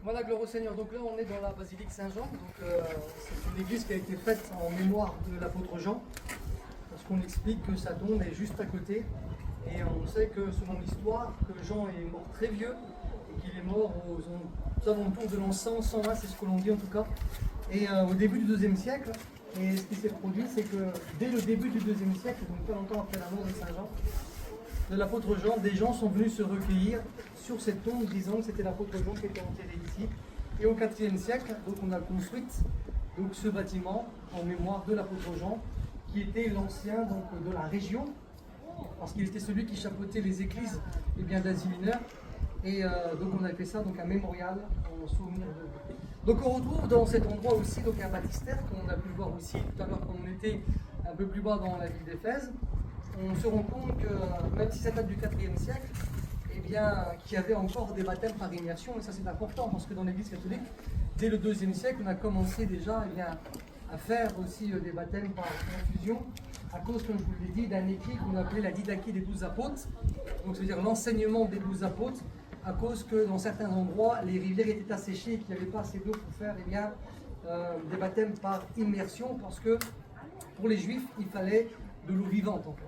Voilà, gloire au Seigneur. Donc là, on est dans la basilique Saint-Jean. C'est une église qui a été faite en mémoire de l'apôtre Jean. Parce qu'on explique que sa tombe est juste à côté. Et on sait que, selon l'histoire, que Jean est mort très vieux et qu'il est mort aux alentours de l'an 100, 120, c'est ce que l'on dit en tout cas. Et au début du IIe siècle, et ce qui s'est produit, c'est que dès le début du IIe siècle, donc pas longtemps après la mort de Saint Jean, de l'apôtre Jean, des gens sont venus se recueillir sur cette tombe, disant que c'était l'apôtre Jean qui était enterré ici. Et au IVe siècle, donc on a construit donc, ce bâtiment en mémoire de l'apôtre Jean, qui était l'ancien de la région, parce qu'il était celui qui chapeautait les églises d'Asie mineure. Et donc on a fait ça, donc un mémorial en souvenir de lui. Donc on retrouve dans cet endroit aussi donc, un baptistère, qu'on a pu voir aussi tout à l'heure quand on était un peu plus bas dans la ville d'Éphèse. On se rend compte que même si ça date du IVe siècle, qu'il y avait encore des baptêmes par immersion, et ça c'est important parce que dans l'Église catholique, dès le IIe siècle, on a commencé déjà à faire aussi des baptêmes par infusion, à cause, comme je vous l'ai dit, d'un écrit qu'on appelait la Didaché des 12 apôtres, donc c'est-à-dire l'enseignement des 12 apôtres, à cause que dans certains endroits, les rivières étaient asséchées et qu'il n'y avait pas assez d'eau pour faire des baptêmes par immersion, parce que pour les Juifs, il fallait de l'eau vivante en fait.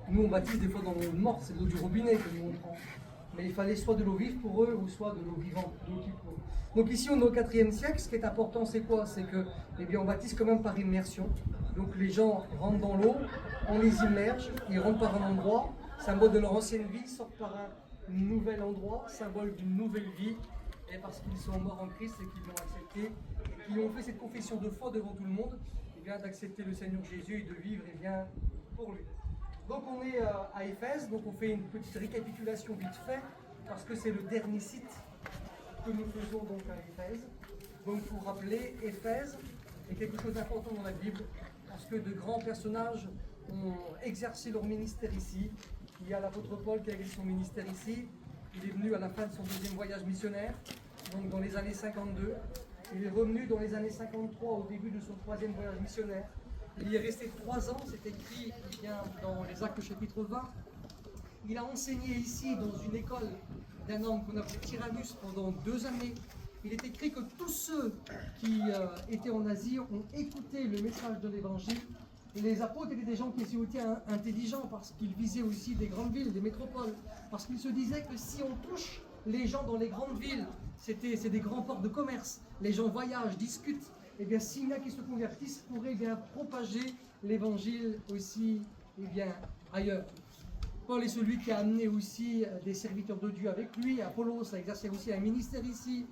Nous on baptise des fois dans l'eau morte, c'est de l'eau du robinet que nous on prend. Mais il fallait soit de l'eau vive pour eux ou soit de l'eau vivante, de l'eau qui coule. Donc ici on est au IVe siècle, ce qui est important c'est quoi? C'est que on baptise quand même par immersion. Donc les gens rentrent dans l'eau, on les immerge, ils rentrent par un endroit, symbole de leur ancienne vie, sortent par un nouvel endroit, symbole d'une nouvelle vie, et parce qu'ils sont morts en Christ et qu'ils l'ont accepté, et qu'ils ont fait cette confession de foi devant tout le monde, d'accepter le Seigneur Jésus et de vivre pour lui. Donc on est à Éphèse, donc on fait une petite récapitulation vite fait, parce que c'est le dernier site que nous faisons donc à Éphèse. Donc pour rappeler, Éphèse est quelque chose d'important dans la Bible, parce que de grands personnages ont exercé leur ministère ici. Il y a l'apôtre Paul qui a exercé son ministère ici. Il est venu à la fin de son deuxième voyage missionnaire, donc dans les années 52. Il est revenu dans les années 53 au début de son troisième voyage missionnaire. Il y est resté 3 ans, c'est écrit dans les Actes chapitre 20. Il a enseigné ici dans une école d'un homme qu'on appelait Tyrannus pendant 2 années. Il est écrit que tous ceux qui étaient en Asie ont écouté le message de l'évangile. Et les apôtres étaient des gens qui étaient aussi intelligents parce qu'ils visaient aussi des grandes villes, des métropoles. Parce qu'ils se disaient que si on touche les gens dans les grandes villes, c'est des grands ports de commerce. Les gens voyagent, discutent. S'il y en a qui se convertissent, pourraient propager l'évangile aussi ailleurs. Paul est celui qui a amené aussi des serviteurs de Dieu avec lui. Apollos a exercé aussi un ministère ici.